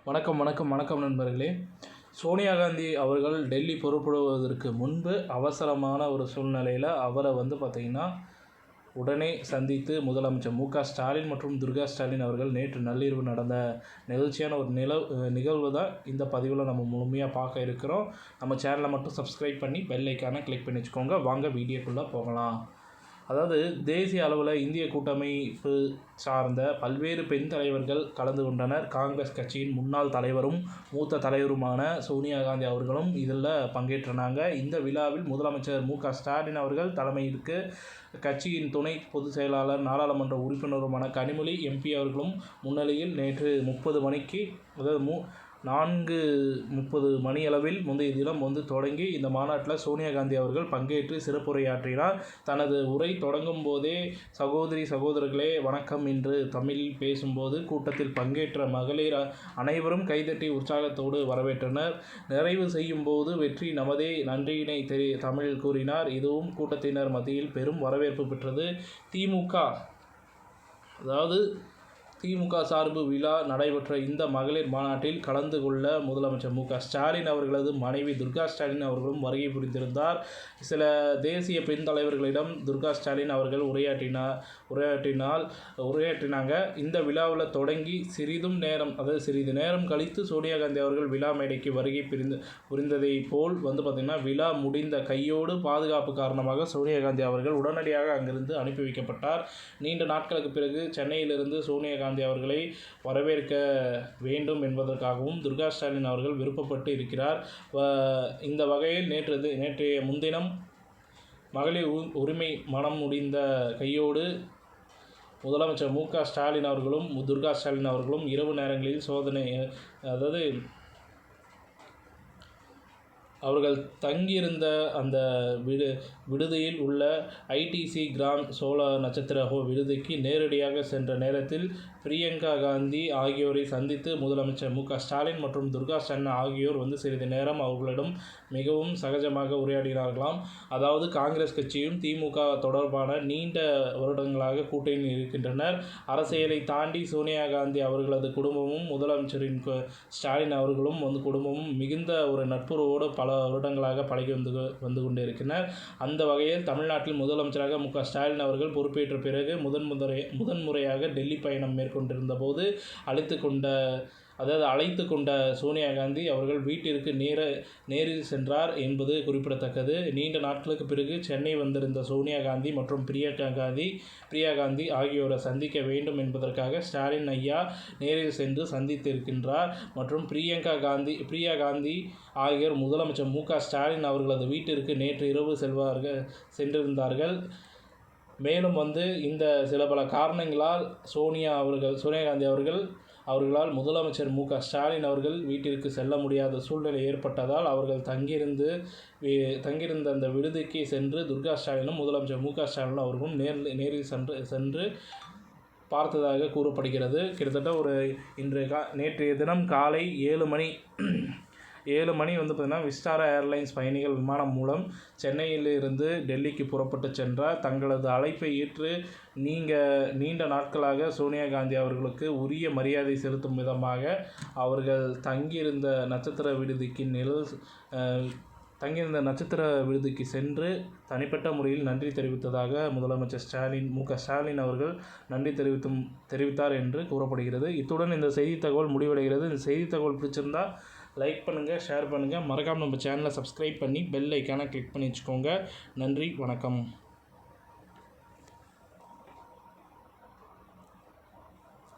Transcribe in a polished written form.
வணக்கம் வணக்கம் வணக்கம் நண்பர்களே. சோனியா காந்தி அவர்கள் டெல்லி புறப்படுவதற்கு முன்பு அவசரமான ஒரு சூழ்நிலையில் அவரை பார்த்திங்கன்னா உடனே சந்தித்து முதலமைச்சர் மு.க.ஸ்டாலின் மற்றும் துர்கா ஸ்டாலின் அவர்கள் நேற்று நள்ளிரவு நடந்த நிகழ்ச்சியான ஒரு நிகழ்வு தான் இந்த பதிவில் நம்ம முழுமையாக பார்க்க இருக்கிறோம். நம்ம சேனலை மட்டும் சப்ஸ்கிரைப் பண்ணி பெல் ஐக்கானை கிளிக் பண்ணி வச்சுக்கோங்க. வாங்க வீடியோக்குள்ளே போகலாம். அதாவது தேசிய அளவில் இந்திய கூட்டமைப்பு சார்ந்த பல்வேறு பெண் தலைவர்கள் கலந்து கொண்டனர். காங்கிரஸ் கட்சியின் முன்னாள் தலைவரும் மூத்த தலைவருமான சோனியா காந்தி அவர்களும் இதில் பங்கேற்றனாங்க. இந்த விழாவில் முதலமைச்சர் மு.க.ஸ்டாலின் அவர்கள் தலைமையிற்கு கட்சியின் துணை பொதுச் செயலாளர் நாடாளுமன்ற உறுப்பினருமான கனிமொழி எம்பி அவர்களும் முன்னிலையில் நேற்று 30 மணிக்கு அதாவது 4:30 மணியளவில் முந்தைய தினம் தொடங்கி இந்த மாநாட்டில் சோனியா காந்தி அவர்கள் பங்கேற்று சிறப்புரையாற்றினார். தனது உரை தொடங்கும் போதே சகோதரர்களே வணக்கம் என்று தமிழில் பேசும்போது கூட்டத்தில் பங்கேற்ற மகளிர் அனைவரும் கைதட்டி உற்சாகத்தோடு வரவேற்றனர். நிறைவு செய்யும் போது வெற்றி நமதே நன்றியினை தமிழில் கூறினார். இதுவும் கூட்டத்தினர் மத்தியில் பெரும் வரவேற்பு பெற்றது. திமுக சார்பு விழா நடைபெற்ற இந்த மகளிர் மாநாட்டில் கலந்து கொள்ள முதலமைச்சர் மு.க.ஸ்டாலின் அவர்களது மனைவி துர்கா ஸ்டாலின் அவர்களும் வருகை புரிந்திருந்தார். சில தேசிய பெண் தலைவர்களிடம் துர்கா ஸ்டாலின் அவர்கள் உரையாற்றினாங்க. இந்த விழாவில் தொடங்கி சிறிது நேரம் கழித்து சோனியா காந்தி அவர்கள் விழா மேடைக்கு வருகை புரிந்ததை போல் பார்த்திங்கன்னா விழா முடிந்த கையோடு பாதுகாப்பு காரணமாக சோனியா காந்தி அவர்கள் உடனடியாக அங்கிருந்து அனுப்பி வைக்கப்பட்டார். நீண்ட நாட்களுக்கு பிறகு சென்னையிலிருந்து சோனியா காந்தி அவர்களை வரவேற்க வேண்டும் என்பதற்காகவும் துர்கா ஸ்டாலின் அவர்கள் விருப்பப்பட்டு இருக்கிறார். இந்த வகையில் நேற்றைய முன்தினம் மகளிர் உரிமை மனம் முடிந்த கையோடு முதலமைச்சர் மு.க.ஸ்டாலின் அவர்களும் துர்கா ஸ்டாலின் அவர்களும் இரவு நேரங்களில் அவர்கள் தங்கியிருந்த அந்த விடுதியில் உள்ள ஐடிசி கிராண்ட் சோழா நட்சத்திர விடுதிக்கு நேரடியாக சென்ற நேரத்தில் பிரியங்கா காந்தி ஆகியோரை சந்தித்து முதலமைச்சர் மு.க.ஸ்டாலின் மற்றும் துர்கா ஸ்டாலின் ஆகியோர் சிறிது நேரம் அவர்களிடம் மிகவும் சகஜமாக உரையாடினார்களாம். அதாவது காங்கிரஸ் கட்சியும் திமுக தொடர்பான நீண்ட வருடங்களாக கூட்டணியில் இருக்கின்றனர். அரசியலை தாண்டி சோனியா காந்தி அவர்களது குடும்பமும் முதலமைச்சரின் ஸ்டாலின் அவர்களும் குடும்பமும் மிகுந்த ஒரு நட்புறவோடு பல வருடங்களாக பழகி வந்து கொண்டிருக்கிறார். அந்த வகையில் தமிழ்நாட்டில் முதலமைச்சராக மு.க.ஸ்டாலின் அவர்கள் பொறுப்பேற்ற பிறகு முதன்முறையாக டெல்லி பயணம் மேற்கொண்டிருந்த போது அழைத்து கொண்ட சோனியா காந்தி அவர்கள் வீட்டிற்கு நேரில் சென்றார் என்பது குறிப்பிடத்தக்கது. நீண்ட நாட்களுக்கு பிறகு சென்னை வந்திருந்த சோனியா காந்தி மற்றும் பிரியா காந்தி ஆகியோரை சந்திக்க வேண்டும் என்பதற்காக ஸ்டாலின் ஐயா நேரில் சென்று சந்தித்திருக்கின்றார். மற்றும் பிரியா காந்தி ஆகியோர் முதலமைச்சர் மு.க.ஸ்டாலின் அவர்களது வீட்டிற்கு நேற்று இரவு சென்றிருந்தார்கள். மேலும் இந்த சில பல காரணங்களால் சோனியா காந்தி அவர்களால் முதலமைச்சர் மு.க.ஸ்டாலின் அவர்கள் வீட்டிற்கு செல்ல முடியாத சூழ்நிலை ஏற்பட்டதால் அவர்கள் தங்கியிருந்த அந்த விடுதிக்கு சென்று துர்கா ஸ்டாலினும் முதலமைச்சர் மு.க.ஸ்டாலின் அவர்களும் நேரில் சென்று பார்த்ததாக கூறப்படுகிறது. கிட்டத்தட்ட நேற்றைய தினம் காலை 7 மணி பார்த்திங்கன்னா விஸ்டாரா ஏர்லைன்ஸ் பயணிகள் விமானம் மூலம் சென்னையிலிருந்து டெல்லிக்கு புறப்பட்டு சென்றார். தங்களது அழைப்பை ஏற்று நீண்ட நாட்களாக சோனியா காந்தி அவர்களுக்கு உரிய மரியாதை செலுத்தும் விதமாக அவர்கள் தங்கியிருந்த நட்சத்திர விடுதிக்கு சென்று தனிப்பட்ட முறையில் நன்றி தெரிவித்ததாக முதலமைச்சர் மு.க.ஸ்டாலின் அவர்கள் நன்றி தெரிவித்தார் என்று கூறப்படுகிறது. இத்துடன் இந்த செய்தி தகவல் முடிவடைகிறது. இந்த செய்தி தகவல் பிடிச்சிருந்தால் லைக் பண்ணுங்கள், ஷேர் பண்ணுங்கள். மறக்காமல் நம்ம சேனலை சப்ஸ்கிரைப் பண்ணி பெல் ஐக்கானை கிளிக் பண்ணி வச்சுக்கோங்க. நன்றி, வணக்கம்.